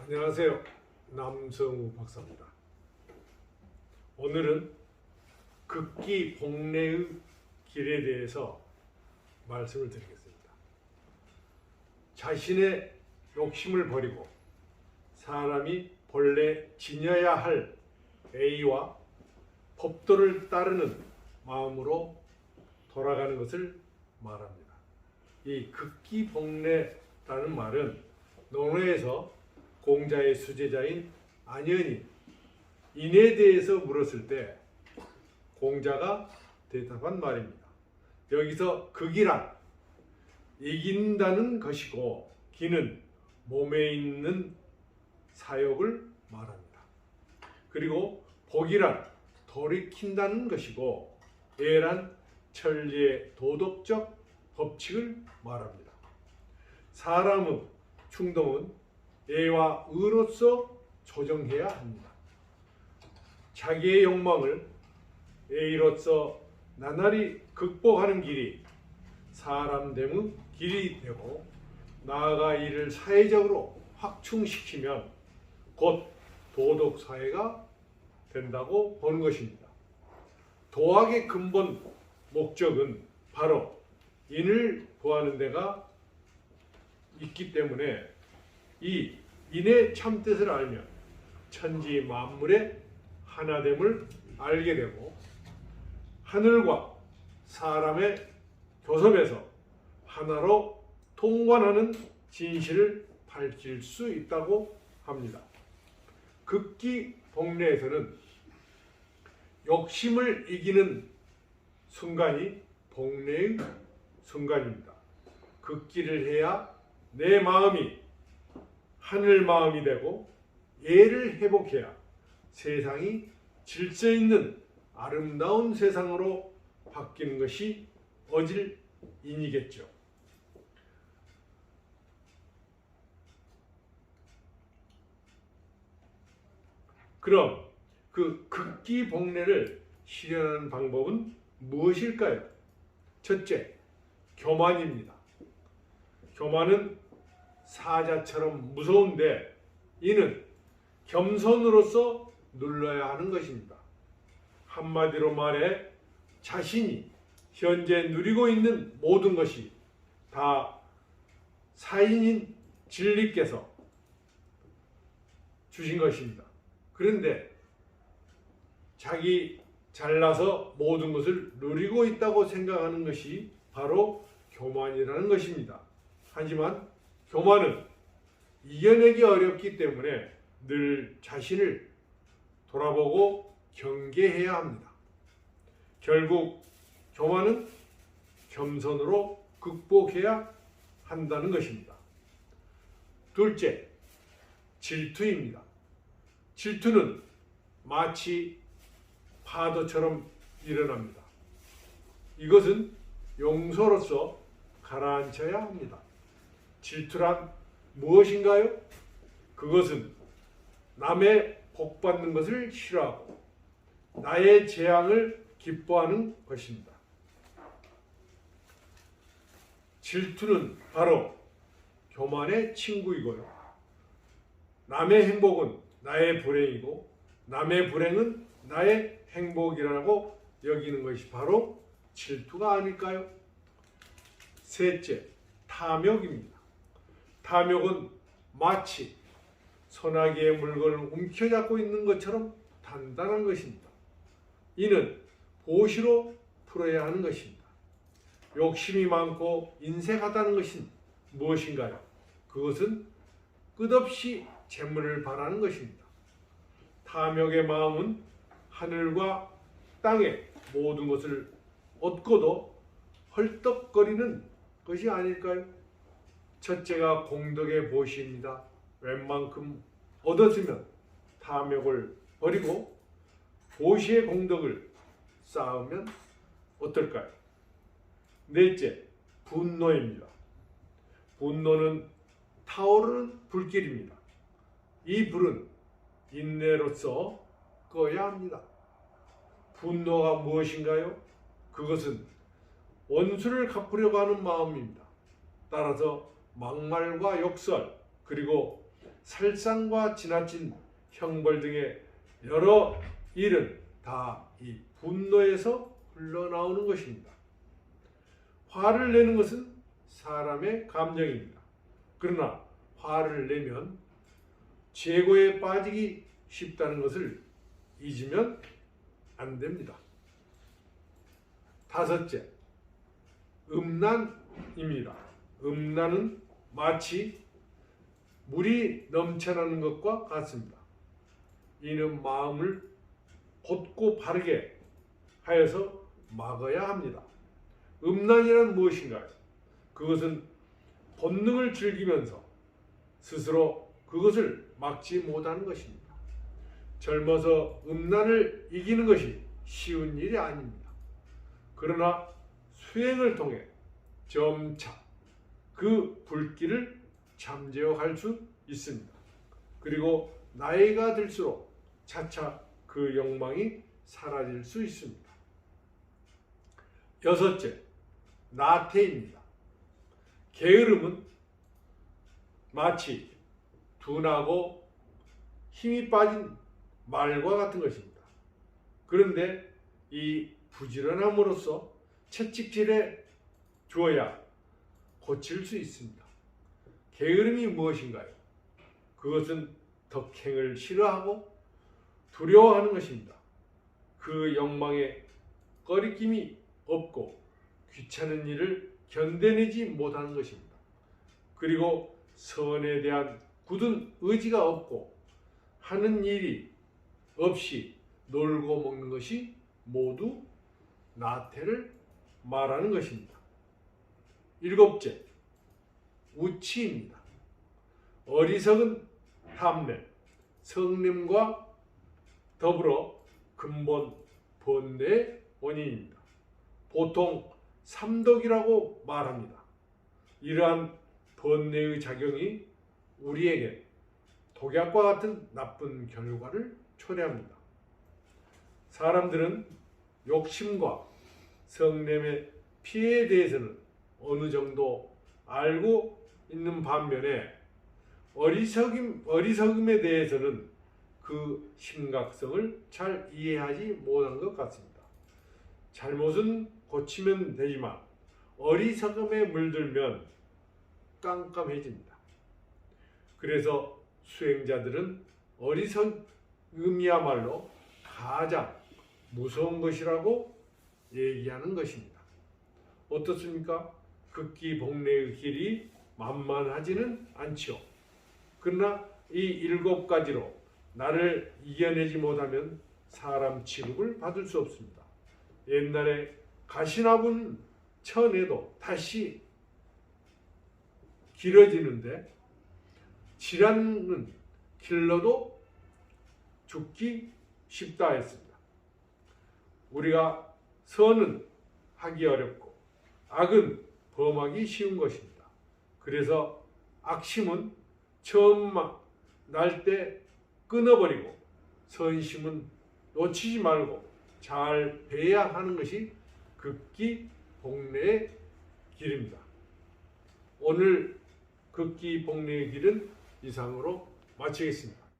안녕하세요. 남성우 박사입니다. 오늘은 극기 복례의 길에 대해서 말씀을 드리겠습니다. 자신의 욕심을 버리고 사람이 본래 지녀야 할 A와 법도를 따르는 마음으로 돌아가는 것을 말합니다. 이 극기 복례라는 말은 논어에서 공자의 수제자인 안현이 인에 대해서 물었을 때 공자가 대답한 말입니다. 여기서 극이란 이긴다는 것이고 기는 몸에 있는 사욕을 말합니다. 그리고 복이란 돌이킨다는 것이고 예란 천리의 도덕적 법칙을 말합니다. 사람의 충동은 예와 의로서 조정해야 합니다. 자기의 욕망을 예의로서 나날이 극복하는 길이 사람됨의 길이 되고 나아가 이를 사회적으로 확충시키면 곧 도덕사회가 된다고 보는 것입니다. 도학의 근본 목적은 바로 인을 구하는 데가 있기 때문에 이 인의 참뜻을 알면 천지 만물의 하나됨을 알게 되고 하늘과 사람의 교섭에서 하나로 통관하는 진실을 밝힐 수 있다고 합니다. 극기 복례에서는 욕심을 이기는 순간이 복례의 순간입니다. 극기를 해야 내 마음이 하늘 마음이 되고 예를 회복해야 세상이 질서 있는 아름다운 세상으로 바뀌는 것이 어질인이겠죠. 그럼 그 극기 복례를 실현하는 방법은 무엇일까요? 첫째, 교만입니다. 교만은 사자처럼 무서운데 이는 겸손으로서 눌러야 하는 것입니다. 한마디로 말해 자신이 현재 누리고 있는 모든 것이 다 사인인 진리께서 주신 것입니다. 그런데 자기 잘나서 모든 것을 누리고 있다고 생각하는 것이 바로 교만이라는 것입니다. 하지만 교만은 이겨내기 어렵기 때문에 늘 자신을 돌아보고 경계해야 합니다. 결국 교만은 겸손으로 극복해야 한다는 것입니다. 둘째, 질투입니다. 질투는 마치 파도처럼 일어납니다. 이것은 용서로서 가라앉혀야 합니다. 질투란 무엇인가요? 그것은 남의 복받는 것을 싫어하고 나의 재앙을 기뻐하는 것입니다. 질투는 바로 교만의 친구이고요. 남의 행복은 나의 불행이고 남의 불행은 나의 행복이라고 여기는 것이 바로 질투가 아닐까요? 셋째, 탐욕입니다. 탐욕은 마치 소나기의 물건을 움켜잡고 있는 것처럼 단단한 것입니다. 이는 보시로 풀어야 하는 것입니다. 욕심이 많고 인색하다는 것은 무엇인가요? 그것은 끝없이 재물을 바라는 것입니다. 탐욕의 마음은 하늘과 땅의 모든 것을 얻고도 헐떡거리는 것이 아닐까요? 첫째가 공덕의 보시입니다. 웬만큼 얻었으면 탐욕을 버리고 보시의 공덕을 쌓으면 어떨까요? 넷째, 분노입니다. 분노는 타오르는 불길입니다. 이 불은 인내로서 꺼야 합니다. 분노가 무엇인가요? 그것은 원수를 갚으려고 하는 마음입니다. 따라서 막말과 욕설 그리고 살상과 지나친 형벌 등의 여러 일은 다 이 분노에서 흘러나오는 것입니다. 화를 내는 것은 사람의 감정입니다. 그러나 화를 내면 죄고에 빠지기 쉽다는 것을 잊으면 안 됩니다. 다섯째, 음란입니다. 음란은 마치 물이 넘쳐나는 것과 같습니다. 이는 마음을 곧고 바르게 하여서 막아야 합니다. 음란이란 무엇인가요? 그것은 본능을 즐기면서 스스로 그것을 막지 못하는 것입니다. 젊어서 음란을 이기는 것이 쉬운 일이 아닙니다. 그러나 수행을 통해 점차 그 불길을 잠재워갈 수 있습니다. 그리고 나이가 들수록 차차 그 욕망이 사라질 수 있습니다. 여섯째, 나태입니다. 게으름은 마치 둔하고 힘이 빠진 말과 같은 것입니다. 그런데 이 부지런함으로써 채찍질해 주어야 고칠 수 있습니다. 게으름이 무엇인가요? 그것은 덕행을 싫어하고 두려워하는 것입니다. 그 욕망에 꺼리낌이 없고 귀찮은 일을 견뎌내지 못하는 것입니다. 그리고 선에 대한 굳은 의지가 없고 하는 일이 없이 놀고 먹는 것이 모두 나태를 말하는 것입니다. 일곱째, 우치입니다. 어리석은 탐냄, 성냄과 더불어 근본 번뇌의 원인입니다. 보통 삼독이라고 말합니다. 이러한 번뇌의 작용이 우리에게 독약과 같은 나쁜 결과를 초래합니다. 사람들은 욕심과 성냄의 피해에 대해서는 어느 정도 알고 있는 반면에 어리석음에 대해서는 그 심각성을 잘 이해하지 못한 것 같습니다. 잘못은 고치면 되지만 어리석음에 물들면 깜깜해집니다. 그래서 수행자들은 어리석음이야말로 가장 무서운 것이라고 얘기하는 것입니다. 어떻습니까? 극기복례의 길이 만만하지는 않지요. 그러나 이 7가지로 나를 이겨내지 못하면 사람 취급을 받을 수 없습니다. 옛날에 가시나분 쳐내도 다시 길어지는데 질환은 길러도 죽기 쉽다 했습니다. 우리가 선은 하기 어렵고 악은 범하기 쉬운 것입니다. 그래서 악심은 처음 날 때 끊어버리고 선심은 놓치지 말고 잘 배야 하는 것이 극기복례의 길입니다. 오늘 극기복례의 길은 이상으로 마치겠습니다.